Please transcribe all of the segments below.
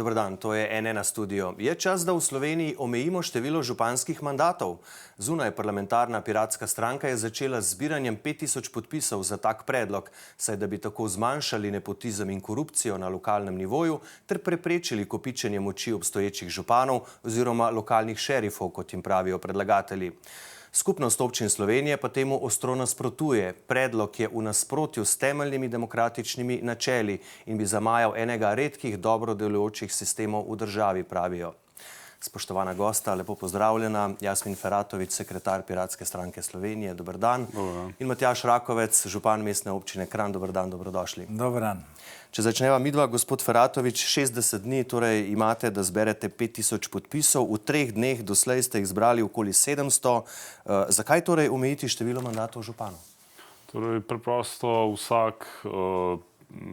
Dober dan, to je N1 studio. Je čas, da v Sloveniji omejimo število županskih mandatov? Zunaj parlamentarna piratska stranka je začela z zbiranjem 5000 podpisov za tak predlog, saj da bi tako zmanjšali nepotizem in korupcijo na lokalnem nivoju ter preprečili kopičenje moči obstoječih županov oziroma lokalnih šerifov, kot jim pravijo predlagatelji. Skupnost občin Slovenije pa temu ostro nasprotuje. Predlog je v nasprotju s temeljnimi demokratičnimi načeli in bi zamajal enega redkih dobro delujočih sistemov v državi, pravijo. Spoštovana gosta, lepo pozdravljena. Jasmin Feratović, sekretar Piratske stranke Slovenije. Dober dan. In Matjaž Rakovec, župan mestne občine Kranj. Dober dan, dobrodošli. Dober dan. Če začneva midva, gospod Feratović, 60 dni torej imate, da zberete 5000 podpisov. V 3 dneh doslej ste jih zbrali okoli 700. Zakaj torej omejiti število mandatov županov? Torej, preprosto vsak,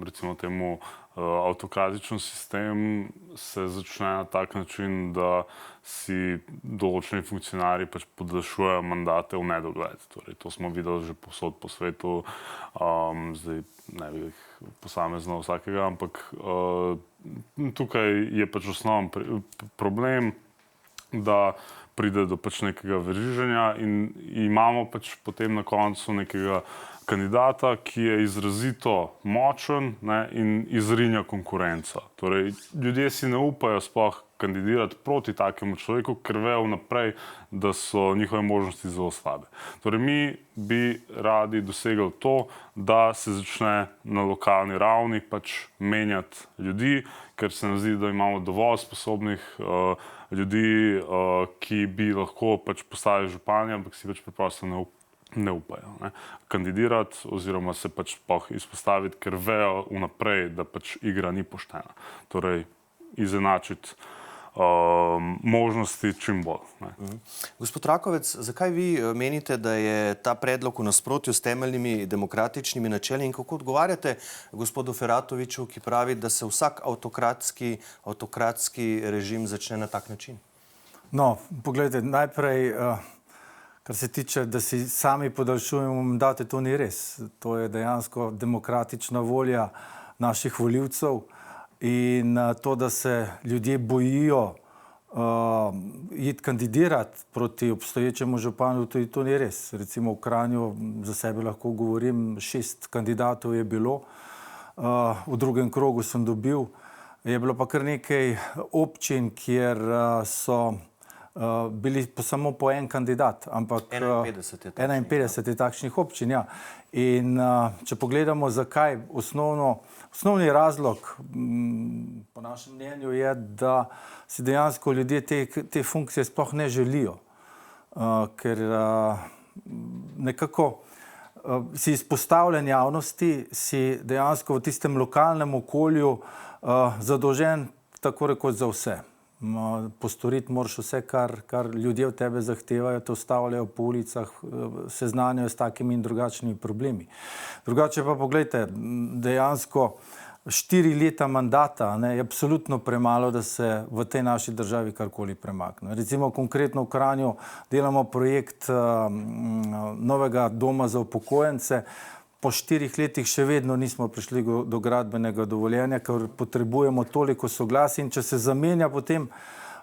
recimo temu, avtokratičen sistem se začne na tak način, da si določeni funkcionarji pač podaljšujejo mandate v nedogled. Torej, to smo videli že povsod po svetu, zdaj ne bi jih posamezno vsakega, ampak tukaj je pač osnoven problem, da pride do pač nekega veriženja in imamo pač potem na koncu nekega kandidata, ki je izrazito močen, ne, in izrinja konkurenco. Torej, ljudje si ne upajo sploh kandidirati proti takemu človeku, ker vejo vnaprej, da so njihove možnosti zelo slabe. Torej, mi bi radi dosegli to, da se začne na lokalni ravni pač menjati ljudi, ker se nam zdi, da imamo dovolj sposobnih ljudi, ki bi lahko pač postali župani, ampak si pač preprosto ne upajo kandidirati oziroma se pač izpostaviti, ker vejo vnaprej, da pač igra ni poštena. Torej, izenačiti možnosti čim bolj. Gospod Rakovec, zakaj vi menite, da je ta predlog v nasprotju s temeljnimi demokratičnimi načeli in kako odgovarjate gospodu Feratoviću, ki pravi, da se vsak avtokratski režim začne na tak način? No, poglejte, najprej, kar se tiče, da si sami podaljšujemo mandate, to ni res. To je dejansko demokratična volja naših volivcev in to, da se ljudje bojijo iti kandidirati proti obstoječemu županu, tudi to ni res. Recimo v Kranju, za sebe lahko govorim, 6 kandidatov je bilo, v drugem krogu sem dobil. Je bilo pa kar nekaj občin, kjer so bili samo po en kandidat, ampak 51 je takšnih občin, ja. In če pogledamo, zakaj, osnovni razlog po našem mnenju je, da si dejansko ljudje te funkcije sploh ne želijo, ker nekako si izpostavljen javnosti, si dejansko v tistem lokalnem okolju zadolžen tako rekoč za vse. Postoriti moraš vse, kar ljudje od tebe zahtevajo, te ustavljajo po ulicah, seznanjajo s takimi in drugačnimi problemi. Drugače pa pogledajte, dejansko 4 leta mandata je absolutno premalo, da se v tej naši državi karkoli premakne. Recimo konkretno v Kranju delamo projekt novega doma za upokojence. Po 4 letih še vedno nismo prišli do gradbenega dovoljenja, ker potrebujemo toliko soglasij in če se zamenja potem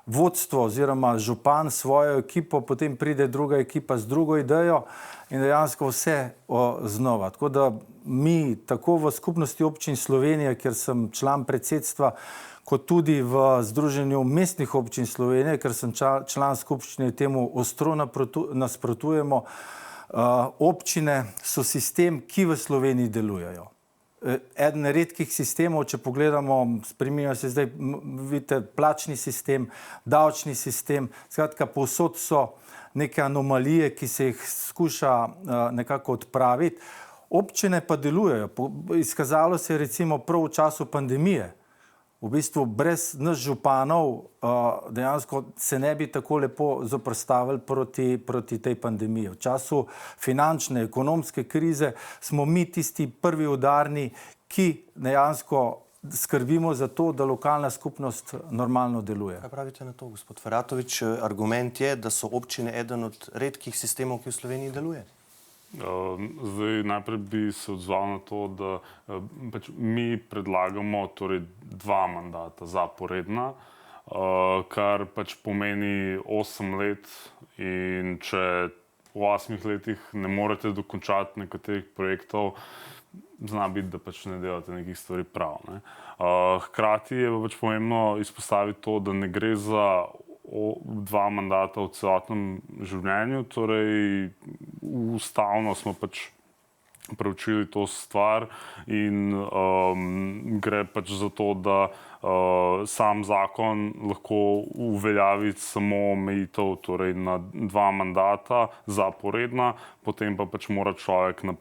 vodstvo oziroma župan svojo ekipo, potem pride druga ekipa z drugo idejo in dejansko vse znova. Tako da mi tako v skupnosti občin Slovenije, kjer sem član predsedstva, kot tudi v Združenju mestnih občin Slovenije, ker sem član skupščine, temu ostro nasprotujemo. Občine so sistem, ki v Sloveniji delujejo. Eden redkih sistemov, če pogledamo, spreminja se zdaj, vidite, plačni sistem, davčni sistem, skratka, povsod so neke anomalije, ki se jih skuša nekako odpraviti. Občine pa delujejo. Izkazalo se je recimo prav v času pandemije. V bistvu brez nas županov dejansko se ne bi tako lepo zoperstavili proti tej pandemiji. V času finančne, ekonomske krize smo mi tisti prvi udarni, ki dejansko skrbimo za to, da lokalna skupnost normalno deluje. Kaj pravite na to, gospod Feratović? Argument je, da so občine eden od redkih sistemov, ki v Sloveniji deluje. Zdaj, najprej bi se odzval na to, da pač mi predlagamo torej 2 mandata zaporedna, kar pač pomeni 8 let, in če v 8 letih ne morete dokončati nekaterih projektov, zna biti, da pač ne delate nekih stvari prav, ne. Hkrati je pač pomembno izpostaviti to, da ne gre za 2 mandata v celotnem življenju, torej ustavno smo pač preučili to stvar in gre pač za to, da sam zakon lahko uveljavi samo omejitev torej na 2 mandata zaporedna, potem pa pač mora človek na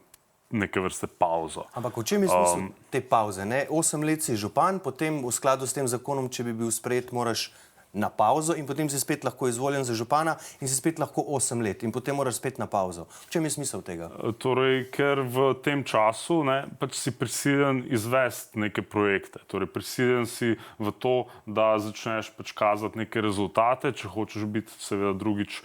neke vrste pauzo. Ampak v čem je smisel te pauze? Ne? 8 let si župan, potem v skladu s tem zakonom, če bi bil sprejet, moraš na pauzo in potem si spet lahko izvoljen za župana in si spet lahko 8 let in potem moraš spet na pauzo. V čem je smisel tega? Torej, ker v tem času pač si prisiljen izvesti neke projekte. Torej, prisiljen si v to, da začneš pač kazati neke rezultate, če hočeš biti seveda drugič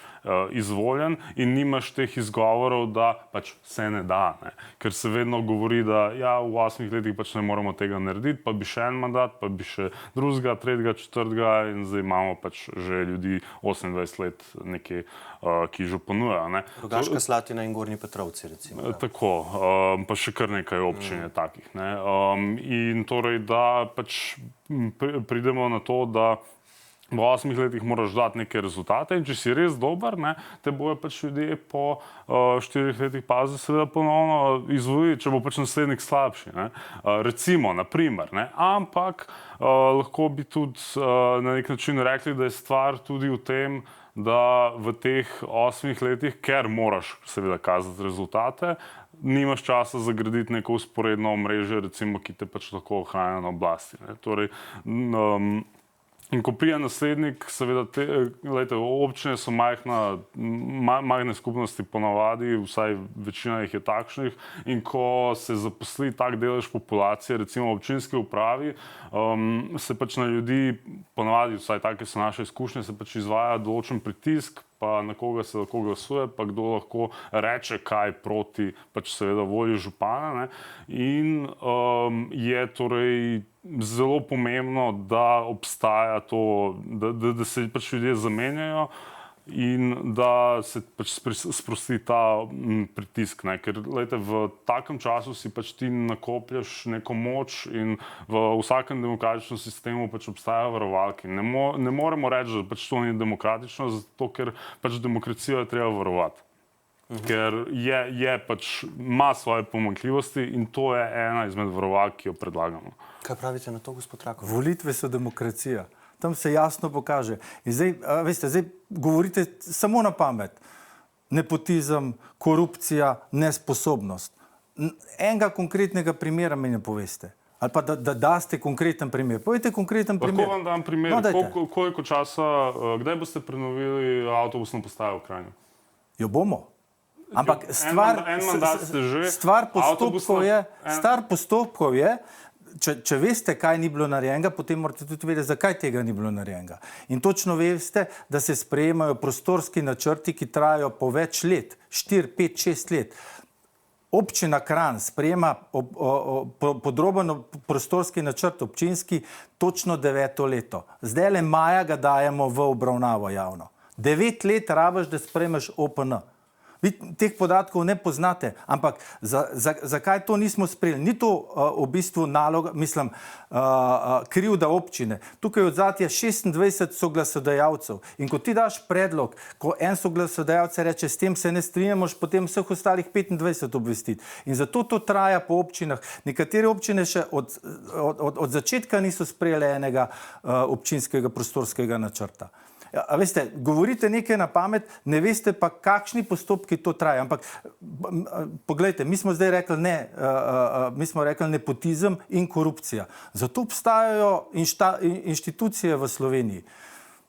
izvoljen, in nimaš teh izgovorov, da pač se ne da. Ne. Ker se vedno govori, da ja, v 8 letih pač ne moramo tega narediti, pa bi še en mandat, pa bi še drugega, tretjega, četrtega, in zdaj imamo pač že ljudi 28 let nekje, ki županujejo. Rogaška Slatina in Gornji Petrovci, recimo. Tako, pa še kar nekaj občin je takih. Ne. In torej, da pač pridemo na to, da v 8 letih moraš dati neke rezultate, in če si res dober, te bojo pač ljudje po 4 letih pauze seveda ponovno izvolili, če bo pač naslednik slabši. Recimo, na primer. Ampak lahko bi tudi na nek način rekli, da je stvar tudi v tem, da v teh 8 letih, ker moraš seveda kazati rezultate, nimaš časa zagraditi neko vzporedno omrežje, recimo, ki te pač lahko ohranja na oblasti. Torej, in ko pride naslednik, seveda, občine so majhne skupnosti ponavadi, vsaj večina jih je takšnih, in ko se zaposli tak delež populacije, recimo v občinski upravi, se pač na ljudi, ponavadi, vsaj take so naše izkušnje, se pač izvaja določen pritisk, pa na koga se lahko glasuje, pa kdo lahko reče kaj proti pač seveda volji župana. In je torej zelo pomembno, da obstaja to, da se pač ljudje zamenjajo in da se pač sprosti ta pritisk. Ker v takem času si pač ti nakoplješ neko moč in v vsakem demokratičnem sistemu pač obstajajo varovalke. Ne moremo reči, da pač to ni demokratično, zato ker pač demokracijo je treba varovati. Ker pač ima svoje pomanjkljivosti in to je ena izmed varovalk, ki jo predlagamo. Kaj pravite na to, gospod Rakov? Volitve so demokracija. Tam se jasno pokaže. In zdaj, veste, zdaj govorite samo na pamet. Nepotizem, korupcija, nesposobnost. Enega konkretnega primera mi ne poveste. Ali pa da daste konkreten primer. Povejte konkreten primer. Lahko vam dam primer. No, koliko časa, kdaj boste prenovili avtobusno postajo v Kranju? Jo bomo. Ampak stvar postopkov je, če veste, kaj ni bilo narejenega, potem morate tudi vedeti, zakaj tega ni bilo narejenega. In točno veste, da se sprejemajo prostorski načrti, ki trajajo po več let, 4, 5, 6 let. Občina Kranj sprejema podroben prostorski načrt občinski točno 9. leto. Zdajle maja ga dajemo v obravnavo javno. 9 let rabiš, da sprejmeš OPN. Vi teh podatkov ne poznate, ampak zakaj to nismo sprejeli? Ni to v bistvu naloga, krivda občine. Tukaj odzadaj je 26 soglasodajalcev in ko ti daš predlog, ko en soglasodajalec reče, s tem se ne strinjaš, potem vseh ostalih 25 obvestiti. In zato to traja po občinah. Nekatere občine še od začetka niso sprejeli enega občinskega prostorskega načrta. A veste, govorite nekaj na pamet, ne veste pa, kakšni postopki to traja. Ampak, poglejte, mi smo zdaj rekli ne, mi smo rekli nepotizem in korupcija. Zato obstajajo inštitucije v Sloveniji.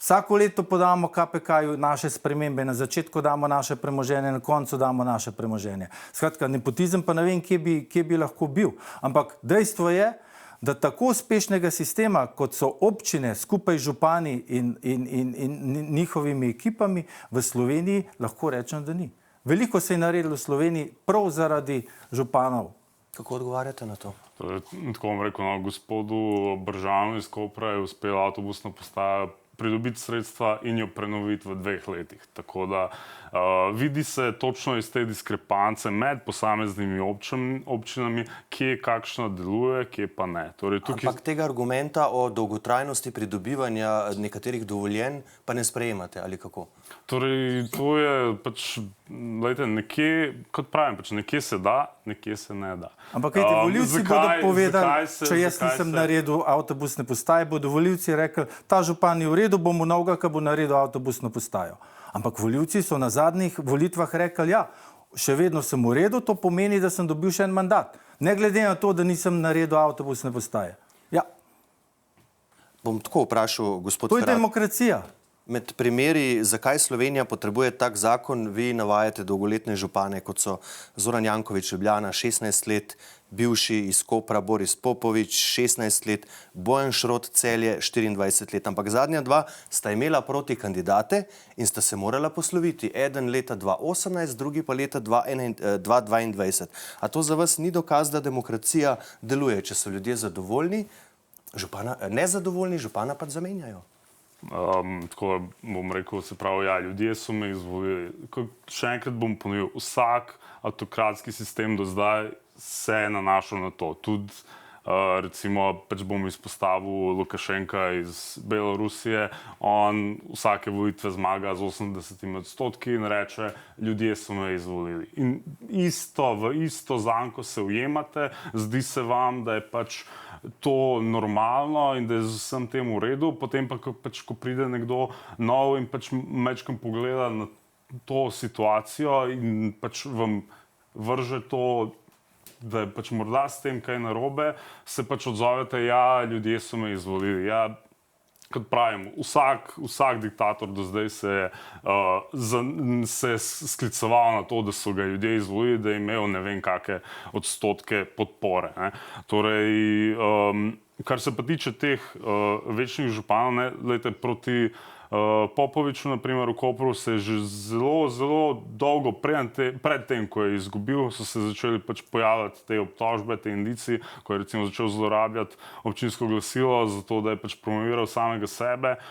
Vsako leto podamo KPK-ju naše spremembe, na začetku damo naše premoženje, na koncu damo naše premoženje. Skratka, nepotizem pa ne vem, kje bi lahko bil. Ampak dejstvo je, da tako uspešnega sistema, kot so občine skupaj z župani in njihovimi ekipami v Sloveniji, lahko rečem, da ni. veliko se je naredilo v Sloveniji prav zaradi županov. Kako odgovarjate na to? Torej, tako bom rekel, no, gospodu Bržanu iz Kopra je uspela avtobusna postaja pridobiti sredstva in jo prenoviti v 2 letih. Tako da vidi se točno iz te diskrepance med posameznimi občinami, kje kakšna deluje, kje pa ne. Torej, Ampak tega argumenta o dolgotrajnosti pridobivanja nekaterih dovoljenj pa ne sprejemate, ali kako? Torej, to je pač, glejte, nekje, kot pravim, pač nekje se da, nekje se ne da. Ampak volivci bodo povedali, če jaz nisem naredil avtobusne postaje, bodo volivci rekli, ta župan je v redu, bomo novega, ki bo naredil avtobusno postajo. Ampak volivci so na zadnjih volitvah rekli, ja, še vedno sem v redu, to pomeni, da sem dobil še en mandat. Ne glede na to, da nisem naredil avtobusne postaje. Ja. Bom tako vprašal, gospod To je Ferrat. demokracija. Med primeri, zakaj Slovenija potrebuje tak zakon, vi navajate dolgoletne župane, kot so Zoran Janković Ljubljana, 16 let, bivši iz Kopra Boris Popovič, 16 let, Bojan Šrot Celje, 24 let. Ampak zadnja dva sta imela proti kandidate in sta se morala posloviti. Eden leta 2018, drugi pa leta 2022. A to za vas ni dokaz, da demokracija deluje, če so ljudje zadovoljni, nezadovoljni, župana pa zamenjajo? Tako bom rekel, se pravi, ja, ljudje so me izvolili. Še enkrat bom ponovil, vsak avtokratski sistem do zdaj se je nanašal na to. Tudi, recimo, pač bom izpostavil Lukašenka iz Belorusije, on vsake volitve zmaga z 80% in reče, ljudje so me izvolili. In v isto zanko se ujemate, zdi se vam, da je pač to normalno in da je z vsem tem v redu, potem pa, ko pride nekdo nov in pač mečkam pogleda na to situacijo in pač vam vrže to, da je pač morda s tem kaj narobe, se pač odzovete, ja, ljudje so me izvolili. Ja, kot pravim, vsak diktator do zdaj se je skliceval na to, da so ga ljudje izvolili, da je imel ne vem kakšne odstotke podpore. Ne. Torej, kar se pa tiče teh večnih županov, ne, glejte, proti Popoviču, na primer v Kopru, se je že zelo dolgo pred tem, ko je izgubil, so se začeli pač pojavljati te obtožbe, te indici, ko je recimo začel zlorabljati občinsko glasilo, zato da je pač promoviral samega sebe.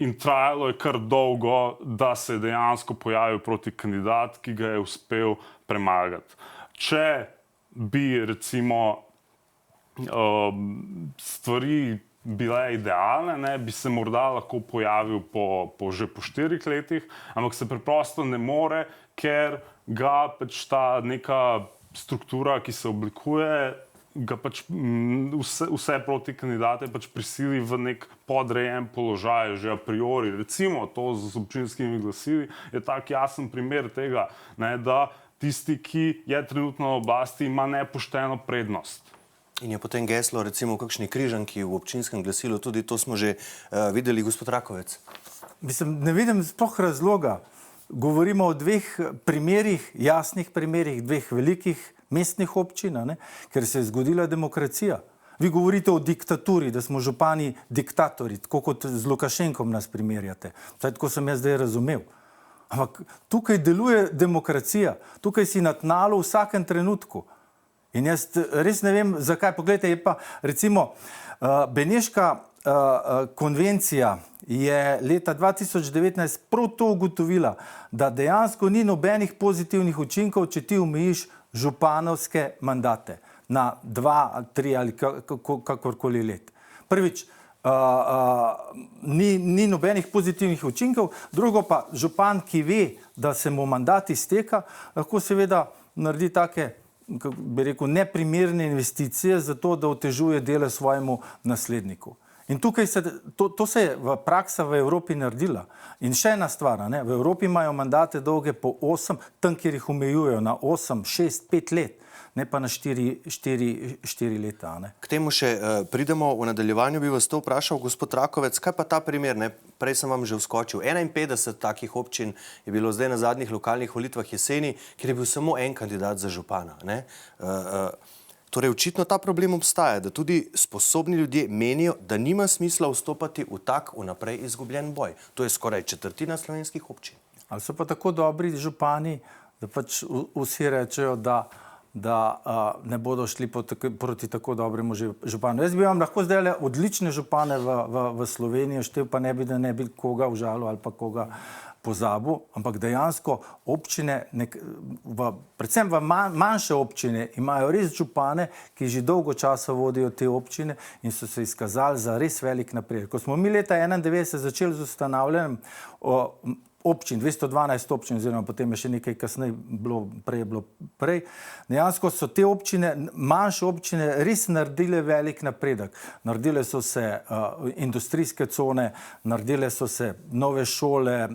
In trajalo je kar dolgo, da se je dejansko pojavil proti kandidat, ki ga je uspel premagati. Če bi recimo stvari bile idealne, ne, bi se morda lahko pojavil že po 4 letih, ampak se preprosto ne more, ker ga pač ta neka struktura, ki se oblikuje, ga pač vse proti kandidate pač prisili v nek podrejen položaj že a priori. Recimo to z občinskimi glasili je tak jasen primer tega, ne, da tisti, ki je trenutno na oblasti, ima nepošteno prednost. In je potem geslo, recimo v kakšni križanki v občinskem glasilu, tudi to smo že videli, gospod Rakovec. Mislim, ne vidim sploh razloga. Govorimo o 2 primerih, jasnih primerih, 2 velikih mestnih občin, ne, ker se je zgodila demokracija. Vi govorite o diktaturi, da smo župani diktatori, tako kot z Lukašenkom nas primerjate. Tako sem jaz zdaj razumel. Ampak tukaj deluje demokracija, tukaj si na tnalu v vsakem trenutku. In jaz res ne vem, zakaj. Poglejte, je pa recimo Beneška konvencija je leta 2019 prav to ugotovila, da dejansko ni nobenih pozitivnih učinkov, če ti omejiš županovske mandate na 2, 3 ali kakorkoli let. Prvič, ni nobenih pozitivnih učinkov, drugo pa župan, ki ve, da se mu mandat izteka, lahko seveda naredi take, bi rekel, neprimerne investicije za to, da otežuje delo svojemu nasledniku. In tukaj to se je praksa v Evropi naredila. In še ena stvar, ne, v Evropi imajo mandate dolge po 8, tam, kjer jih omejujejo na 8, 6, 5 let, ne pa na 4 leta. Ne. K temu še pridemo, v nadaljevanju bi vas to vprašal, gospod Rakovec, kaj pa ta primer, ne? Prej sem vam že vskočil, 51 takih občin je bilo zdaj na zadnjih lokalnih volitvah jeseni, kjer je bil samo en kandidat za župana. Ne? Torej, očitno ta problem obstaja, da tudi sposobni ljudje menijo, da nima smisla vstopati v tak vnaprej izgubljen boj. To je skoraj četrtina slovenskih občin. ali so pa tako dobri župani, da pač vsi rečejo, da ne bodo šli proti tako dobremu županu. Jaz bi vam lahko zdaj odlične župane v Sloveniji štel, pa da ne bi koga užalil ali pa koga pozabil, ampak dejansko občine, predvsem v manjše občine, imajo res župane, ki že dolgo časa vodijo te občine in so se izkazali za res velik napredek. Ko smo mi leta 1991 začeli z ustanavljanjem občin, 212 občin, oziroma potem je še nekaj kasneje bilo prej. Dejansko so te občine, manjše občine, res naredile velik napredek. Naredile so se industrijske cone, naredile so se nove šole,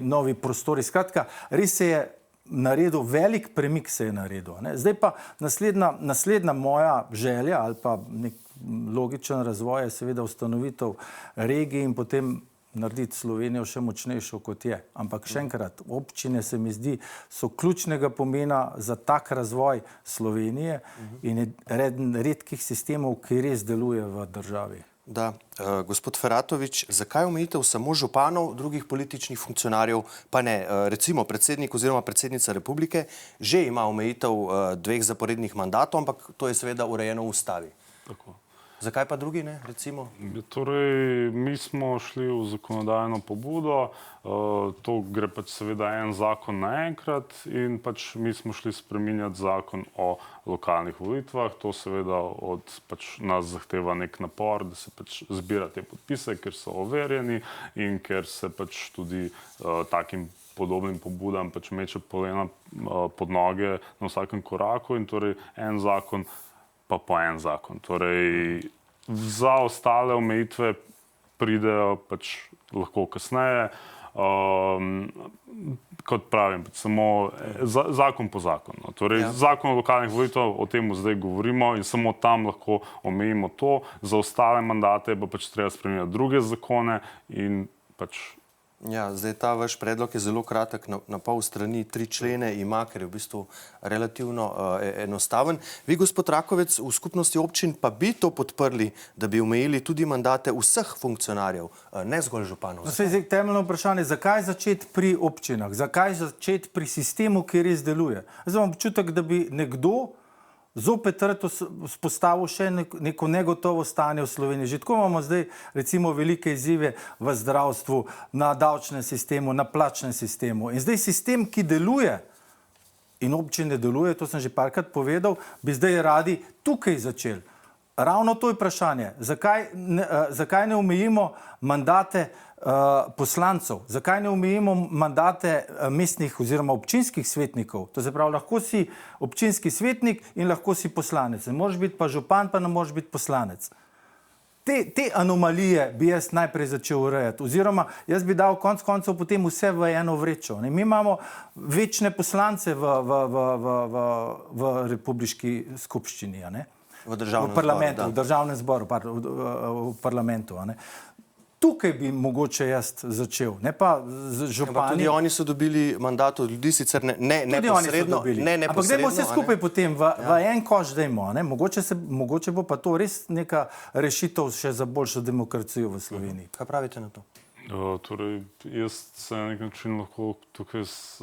novi prostori. Skratka, res se je naredil, velik premik se je naredil. Zdaj pa naslednja moja želja ali pa nek logičen razvoj je seveda ustanovitev regij in potem narediti Slovenijo še močnejšo, kot je. Ampak še enkrat, občine se mi zdi, so ključnega pomena za tak razvoj Slovenije in je eden redkih sistemov, ki res deluje v državi. Da, gospod Feratovič, zakaj omejitev samo županov, drugih političnih funkcionarjev, pa ne? Recimo predsednik oziroma predsednica republike že ima omejitev 2 zaporednih mandatov, ampak to je seveda urejeno v ustavi. Tako. Zakaj pa drugi ne, recimo? Torej, mi smo šli v zakonodajno pobudo, to gre pač seveda en zakon naenkrat in pač mi smo šli spreminjati zakon o lokalnih volitvah. To seveda od pač nas zahteva nek napor, da se pač zbira te podpise, ker so overjeni in ker se pač tudi takim podobnim pobudam pač meče polena pod noge na vsakem koraku in torej en zakon pa po en zakon. Torej, za ostale omejitve pridejo pač lahko kasneje. Kot pravim, samo zakon po zakonu. Torej, zakon o lokalnih volitvah, o tem zdaj govorimo in samo tam lahko omejimo to. Za ostale mandate pa pač treba spremeniti druge zakone in pač. Ja, zdaj ta vaš predlog je zelo kratek, na pol strani, 3 člene ima, ker je v bistvu relativno enostaven. Vi, gospod Rakovec, v skupnosti občin pa bi to podprli, da bi omejili tudi mandate vseh funkcionarjev, ne zgolj županov? Zdaj temeljno vprašanje, zakaj začeti pri občinah? Zakaj začeti pri sistemu, ki res deluje? Zdaj imam občutek, da bi nekdo zopet spostavil še neko negotovo stanje v Sloveniji. Že tako imamo zdaj recimo velike izzive v zdravstvu, na davčnem sistemu, na plačnem sistemu. In zdaj sistem, ki deluje in občine deluje, to sem že parkrat povedal, bi zdaj radi tukaj začeli. Ravno to je vprašanje. Zakaj ne omejimo mandate poslancev? Zakaj ne omejimo mandate mestnih oziroma občinskih svetnikov? To se pravi, lahko si občinski svetnik in lahko si poslanec. Ne moreš biti pa župan, pa ne moreš biti poslanec. Te anomalije bi jaz najprej začel urejati. Oziroma, jaz bi dal konec koncev potem vse v eno vrečo. Mi imamo večne poslance v republiški skupščini, v državnem parlamentu, v državnem zboru, v parlamentu. Tukaj bi mogoče jaz začel, ne pa z župani. Tudi oni so dobili mandat od ljudi, sicer ne neposredno. Ampak dajmo vse skupaj potem v en koš dajmo. Mogoče bo pa to res neka rešitev še za boljšo demokracijo v Sloveniji. Kaj pravite na to? Torej, jaz se na nek način lahko tukaj s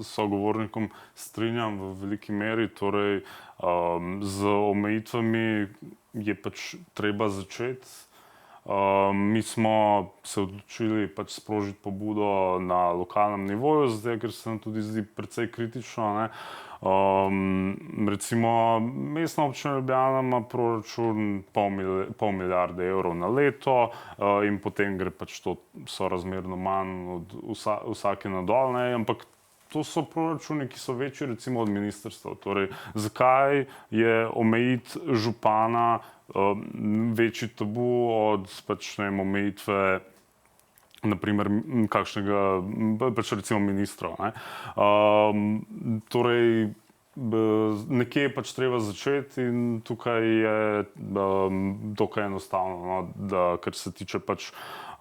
sogovornikom strinjam v veliki meri. Torej, z omejitvami je pač treba začeti. Mi smo se odločili pač sprožiti pobudo na lokalnem nivoju, zdaj, ker se nam tudi zdi precej kritično. Recimo, mestna občina Ljubljana ima proračun pol milijarde evrov na leto in potem gre pač to sorazmerno manj od vsake na dol, ampak to so proračuni, ki so večji recimo od ministrstva. Torej, zakaj je omejiti župana večji tabu od pač, ne vem, omejitve naprimer kakšnega, pač recimo ministrov. Torej, nekje je pač treba začeti in tukaj je dokaj enostavno, ker se tiče pač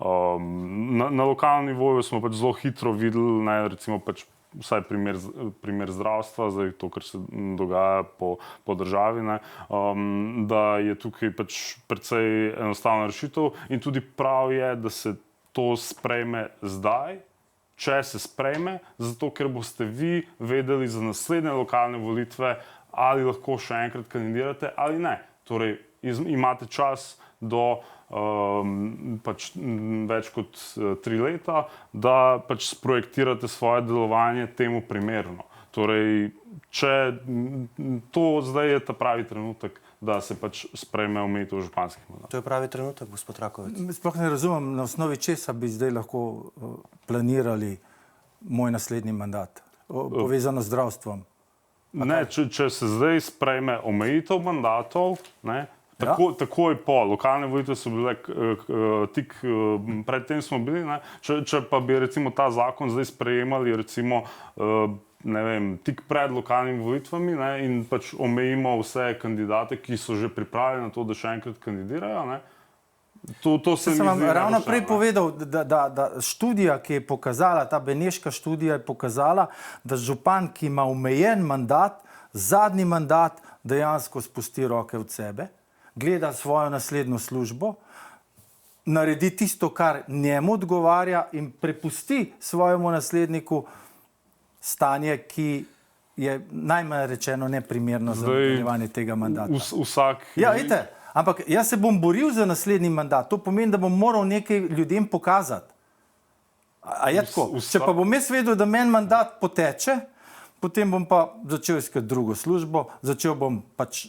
na lokalnem nivoju smo pač zelo hitro videli, recimo pač vsaj primer zdravstva, zdaj to, kar se dogaja po državi, da je tukaj pač precej enostavna rešitev in tudi prav je, da se to sprejme zdaj če se sprejme, zato ker boste vi vedeli za naslednje lokalne volitve, ali lahko še enkrat kandidirate ali ne. Torej, imate čas do pač več kot 3 leta, da pač sprojektirate svoje delovanje temu primerno. Torej, če to zdaj je ta pravi trenutek, da se pač sprejme omejitev županskih mandatov. To je pravi trenutek, gospod Rakovec. Sploh ne razumem, na osnovi česa bi zdaj lahko planirali moj naslednji mandat, povezano z zdravstvom. Ne, če se zdaj sprejme omejitev mandatov, ne, takoj po, lokalne volitve so bile tik predtem smo bili, ne, če pa bi recimo ta zakon zdaj sprejemali recimo ne vem, tik pred lokalnimi volitvami, ne, in pač omejimo vse kandidate, ki so že pripravljeni na to, da še enkrat kandidirajo, ne. To se mi vam zdi ravno nepošteno, prej povedal, da študija, ki je pokazala, ta beneška študija je pokazala, da župan, ki ima omejen mandat, zadnji mandat dejansko spusti roke od sebe, gleda svojo naslednjo službo, naredi tisto, kar njemu odgovarja in prepusti svojemu nasledniku stanje, ki je najmanj rečeno neprimerno za nadaljevanje tega mandata. Ja, vidite, ampak jaz se bom boril za naslednji mandat. To pomeni, da bom moral nekaj ljudem pokazati. A je tako? Če pa bom jaz vedel, da meni mandat poteče, potem bom pa začel iskati drugo službo, začel bom pač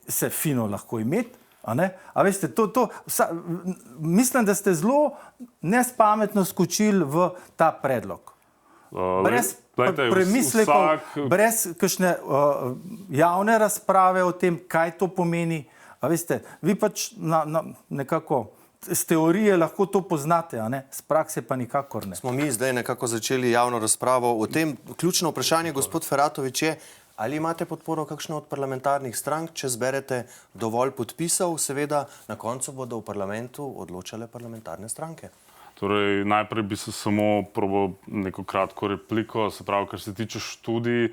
se fino lahko imeti. A veste, mislim, da ste zelo nespametno skočili v ta predlog. Brez premislekov, brez kakšne javne razprave o tem, kaj to pomeni. A veste, vi pač nekako z teorije lahko to poznate, z prakse pa nikakor ne. Smo mi zdaj nekako začeli javno razpravo o tem. Ključno vprašanje, gospod Feratovič, je, ali imate podporo kakšno od parlamentarnih strank, če zberete dovolj podpisov, seveda na koncu bodo v parlamentu odločale parlamentarne stranke. Torej, najprej bi se samo probal neko kratko repliko, se pravi, kar se tiče študij,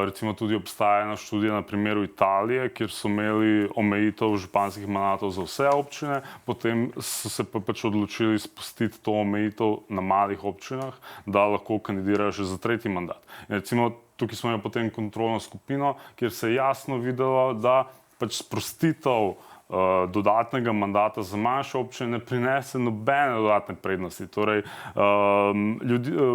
recimo tudi obstaja ena študija na primeru Italije, kjer so imeli omejitev županskih mandatov za vse občine, potem so se pa pač odločili spustiti to omejitev na malih občinah, da lahko kandidirajo še za 3. mandat. In recimo tukaj smo imeli potem kontrolno skupino, kjer se je jasno videlo, da pač sprostitev dodatnega mandata za manjše občine ne prinese nobene dodatne prednosti. Torej,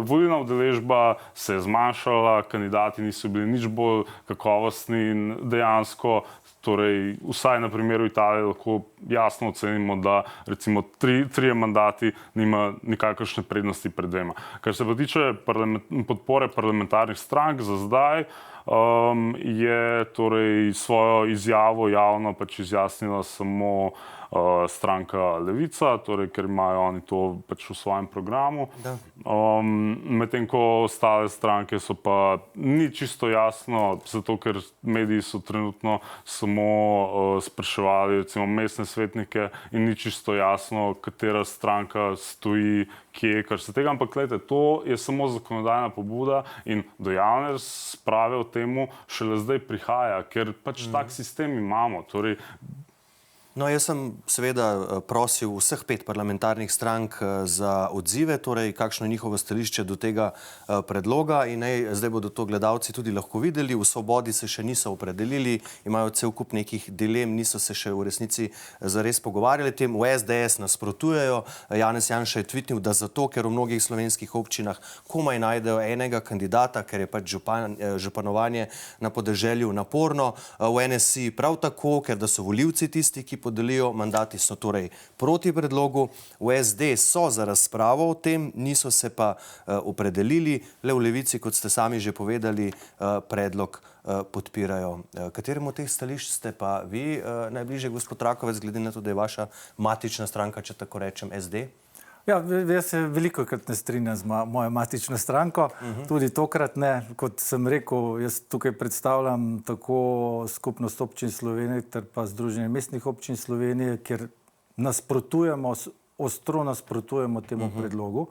volilna udeležba se je zmanjšala, kandidati niso bili nič bolj kakovostni in dejansko, torej, vsaj na primeru Italije lahko jasno ocenimo, da recimo 3 mandati nima nikakršne prednosti pred 2. Kar se pa tiče podpore parlamentarnih strank za zdaj, je torej svojo izjavo javno pač izjasnila samo stranka Levica, torej, ker imajo oni to pač v svojem programu. Medtem ko ostale stranke so pa ni čisto jasno, zato ker mediji so trenutno samo spraševali recimo mestne svetnike in ni čisto jasno, katera stranka stoji kje, kar se tega, ampak gledajte, to je samo zakonodajna pobuda in do javne razprave o temu šele zdaj prihaja, ker pač tak sistem imamo. Torej, No, jaz sem seveda prosil vseh 5 parlamentarnih strank za odzive, torej kakšno je njihovo stališče do tega predloga in zdaj bodo to gledalci tudi lahko videli. V Svobodi se še niso opredelili, imajo cel kup nekih dilem, niso se še v resnici zares pogovarjali tem. V SDS nasprotujejo. Janez Janša je tvitnil, da zato, ker v mnogih slovenskih občinah komaj najdejo enega kandidata, ker je pač županovanje na podeželju naporno. V NSI prav tako, ker da so volivci tisti, ki podelijo mandati, so torej proti predlogu. V SD so za razpravo o tem, niso se pa opredelili. Le v Levici, kot ste sami že povedali, predlog podpirajo. Kateremu teh stališč ste pa vi najbližje, gospod Rakovec, glede na to, da je vaša matična stranka, če tako rečem, SD? Ja, jaz se velikokrat ne strinjam z mojo matično stranko, tudi tokrat ne. Kot sem rekel, jaz tukaj predstavljam tako Skupnost občin Slovenije ter pa Združenje mestnih občin Slovenije, kjer ostro nasprotujemo temu predlogu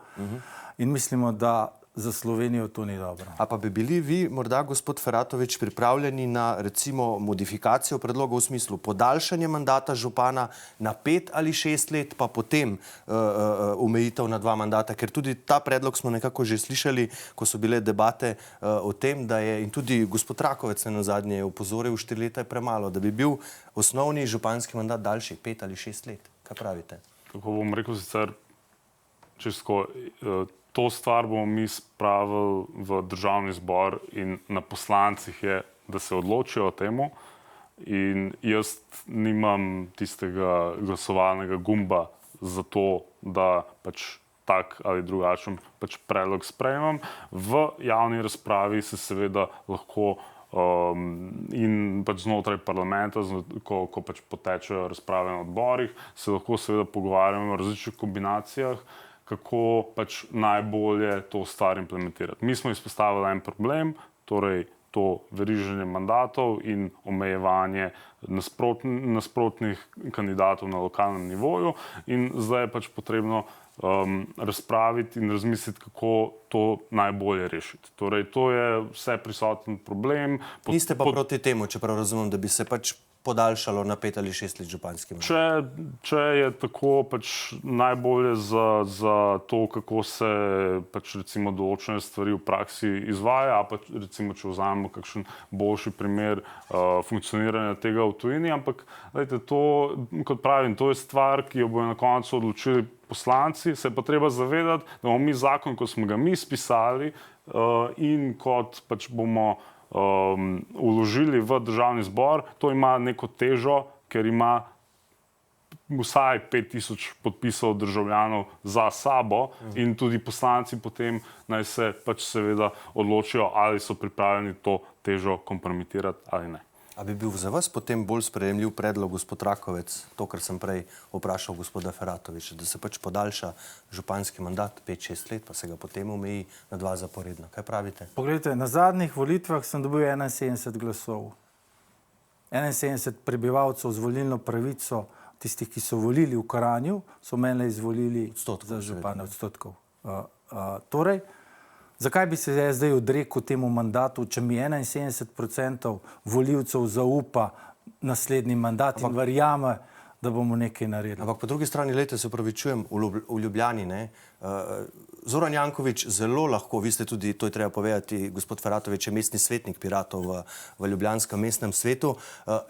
in mislimo, da za Slovenijo to ni dobro. A pa bi bili vi, morda gospod Feratovič, pripravljeni na recimo modifikacijo predloga v smislu podaljšanja mandata župana na 5 ali 6 let, pa potem omejitev na 2 mandata, ker tudi ta predlog smo nekako že slišali, ko so bile debate o tem, da je, in tudi gospod Rakovec nazadnje je opozoril, 4 leta je premalo, da bi bil osnovni županski mandat daljši 5 ali 6 let. Kaj pravite? Tako bom rekel sicer čisto, to stvar bomo mi spravili v državni zbor in na poslancih je, da se odločijo o temu. In jaz nimam tistega glasovalnega gumba za to, da pač tak ali drugačen pač predlog sprejmem. V javni razpravi se seveda lahko in pač znotraj parlamenta, ko pač potečejo razprave na odborih, se lahko seveda pogovarjamo o različnih kombinacijah, kako pač najbolje to stvar implementirati. Mi smo izpostavili en problem, torej to veriženje mandatov in omejevanje nasprotnih kandidatov na lokalnem nivoju in zdaj je pač potrebno razpraviti in razmisliti, kako to najbolje rešiti. Torej, to je vse prisoten problem. Niste pa proti temu, čeprav razumem, da bi se pač podaljšalo na 5 ali 6 let županski mandat. Če je tako pač najbolje za to, kako se pač recimo določene stvari v praksi izvaja, a pa recimo, če vzamemo kakšen boljši primer funkcioniranja tega v tujini, ampak dajte, to, kot pravim, to je stvar, ki jo bojo na koncu odločili poslanci, se je pa treba zavedati, da bomo mi zakon, ko smo ga mi spisali in kot pač bomo vložili v državni zbor, to ima neko težo, ker ima vsaj 5000 podpisov državljanov za sabo in tudi poslanci potem naj se pač seveda odločijo, ali so pripravljeni to težo kompromitirati ali ne. A bi bil za vas potem bolj sprejemljiv predlog, gospod Rakovec, to, kar sem prej vprašal gospoda Feratoviča, da se pač podaljša županski mandat 5-6 let, pa se ga potem omeji na 2 zaporedna. Kaj pravite? Poglejte, na zadnjih volitvah sem dobil 71 glasov. 71 prebivalcev z volilno pravico, tistih, ki so volili v Kranju, so mene izvolili za župana odstotkov. Torej, zakaj bi se zdaj odrekel temu mandatu, če mi 71% volivcev zaupa naslednji mandat in verjame, da bomo nekaj naredili? Ampak po drugi strani, lejte, se opravičujem, v Ljubljani, ne, Zoran Janković zelo lahko, vi ste tudi, to je treba povedati, gospod Feratovič je mestni svetnik Piratov v ljubljanskem mestnem svetu,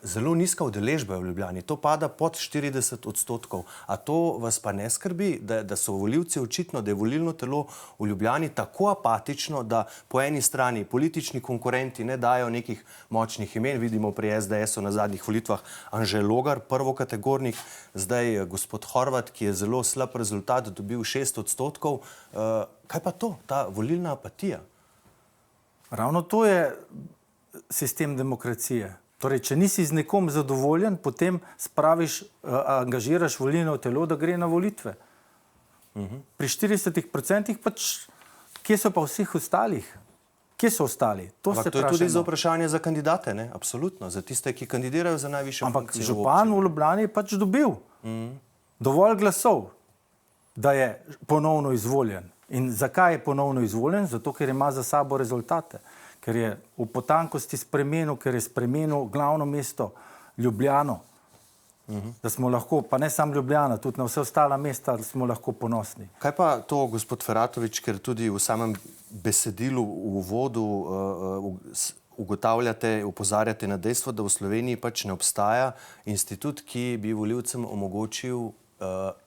zelo nizka udeležba v Ljubljani, to pada pod 40%. A to vas pa ne skrbi, da so volivci očitno, da je volilno telo v Ljubljani tako apatično, da po eni strani politični konkurenti ne dajo nekih močnih imen, vidimo pri SDS-u na zadnjih volitvah Anže Logar, prvokategornik, zdaj gospod Horvat, ki je zelo slab rezultat, dobil 6%. Kaj pa to, ta volilna apatija? Ravno to je sistem demokracije. Torej, če nisi z nekom zadovoljen, potem angažiraš volilno telo, da gre na volitve. Pri 40% pač, kje so pa vseh ostalih? Kje so ostali? To je tudi za vprašanje za kandidate, ne? Absolutno, za tiste, ki kandidirajo za najvišje funkcije. Ampak župan v Ljubljani je pač dobil dovolj glasov, da je ponovno izvoljen. In zakaj je ponovno izvoljen? Zato, ker ima za sabo rezultate. Ker je v potankosti spremenil, ker je spremenil glavno mesto Ljubljano. Da smo lahko, pa ne samo Ljubljana, tudi na vse ostala mesta, da smo lahko ponosni. Kaj pa to, gospod Feratovič, ker tudi v samem besedilu, v uvodu ugotavljate, opozarjate na dejstvo, da v Sloveniji pač ne obstaja institut, ki bi volivcem omogočil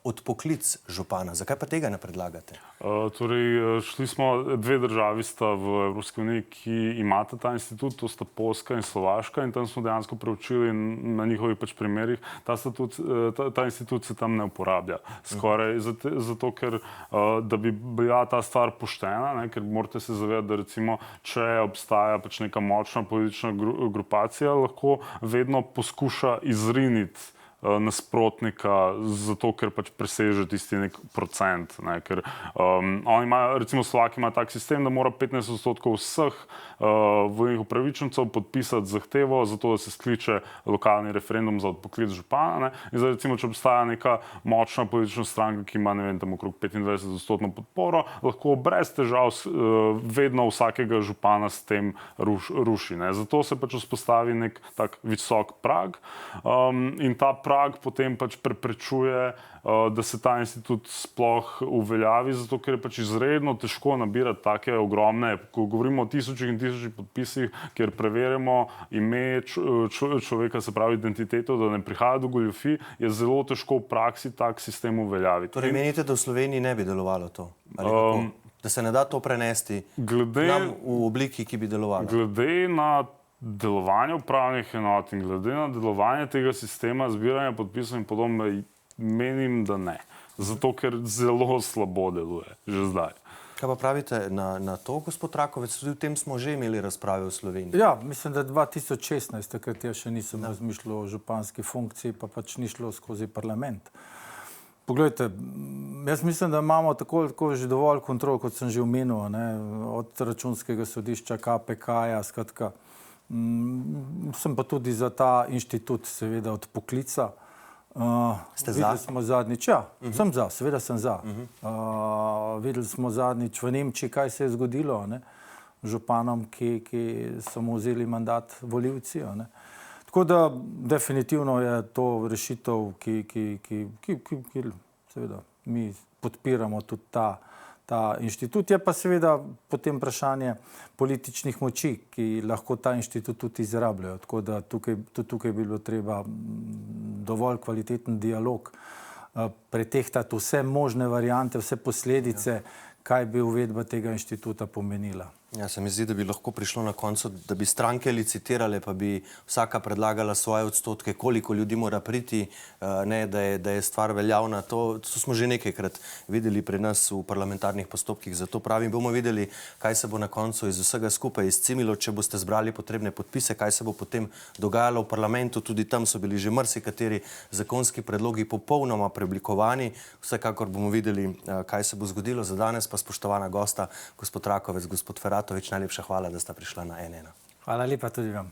odpoklic župana. Zakaj pa tega ne predlagate? Torej, šli smo, 2 državi sta v Evropski uniji, ki imata ta institut, to sta Poljska in Slovaška in tam smo dejansko preučili na njihovih pač primerih. Ta institut se tam ne uporablja. Skoraj zato, ker da bi bila ta stvar poštena, ne, ker morate se zavedati, da recimo, če obstaja pač neka močna politična grupacija, lahko vedno poskuša izriniti nasprotnika, zato ker pač preseže tisti nek procent. Ne? Ker oni imajo, recimo Slovaki imajo tak sistem, da mora 15% vseh volilnih upravičencev podpisati zahtevo za to, da se skliče lokalni referendum za odpoklic župana. Ne? In zdaj, recimo, če obstaja neka močna politična stranka, ki ima, ne vem, tam okrog 25% podporo, lahko brez težav vedno vsakega župana s tem ruši. Ne? Zato se pač vzpostavi nek tak visok prag in ta prag potem pač preprečuje, da se ta institut sploh uveljavi, zato ker je pač izredno težko nabirati take ogromne, ko govorimo o tisočih in tisočih podpisih, kjer preverjamo ime človeka, se pravi identiteto, da ne prihaja do goljufij, je zelo težko v praksi tak sistem uveljaviti. Torej menite, da v Sloveniji ne bi delovalo to? Ali kako? Da se ne da to prenesti nam v obliki, ki bi delovala? Glede na delovanje upravnih enot in glede na delovanje tega sistema zbiranja podpisov in podobno, menim, da ne. Zato, ker zelo slabo deluje, že zdaj. Kaj pa pravite na to, gospod Rakovec? Tudi v tem smo že imeli razprave v Sloveniji. Ja, mislim, da 2016, takrat jaz še nisem razmišljal o županski funkciji, pa pač ni šlo skozi parlament. Poglejte, jaz mislim, da imamo tako že dovolj kontrol, kot sem že omenil, ne, od Računskega sodišča, KPK-ja, skratka. Sem pa tudi za ta inštitut, seveda, od poklica. Ste za? Videli smo zadnjič, ja, sem za, seveda sem za. Videli smo zadnjič v Nemčiji, kaj se je zgodilo, ne, županom, ki so mu vzeli mandat volivci. Ne. Tako da definitivno je to rešitev, ki seveda mi podpiramo tudi ta inštitut. Je pa seveda potem vprašanje političnih moči, ki lahko ta inštitut tudi izrabljajo. Tako da tukaj bi bilo treba dovolj kvaliteten dialog pretehtati vse možne variante, vse posledice, kaj bi uvedba tega inštituta pomenila. Ja, se mi zdi, da bi lahko prišlo na koncu, da bi stranke licitirale, pa bi vsaka predlagala svoje odstotke, koliko ljudi mora priti, ne, da je stvar veljavna. To smo že nekajkrat videli pri nas v parlamentarnih postopkih. Zato pravim, bomo videli, kaj se bo na koncu iz vsega skupaj izcimilo, če boste zbrali potrebne podpise, kaj se bo potem dogajalo v parlamentu. Tudi tam so bili že marsikateri zakonski predlogi popolnoma preoblikovani. Vsekakor bomo videli, kaj se bo zgodilo. Za danes pa spoštovana gosta, gospod Rakovec, gospod Feratovič, najlepša hvala, da sta prišla na N1. Hvala lepa tudi vam.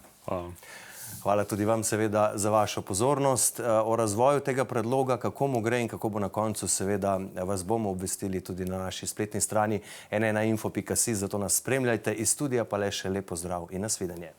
Hvala tudi vam seveda za vašo pozornost. O razvoju tega predloga, kako mu gre in kako bo na koncu, seveda vas bomo obvestili tudi na naši spletni strani n1info.si, zato nas spremljajte. Iz studija pa le še lep pozdrav in nasvidenje.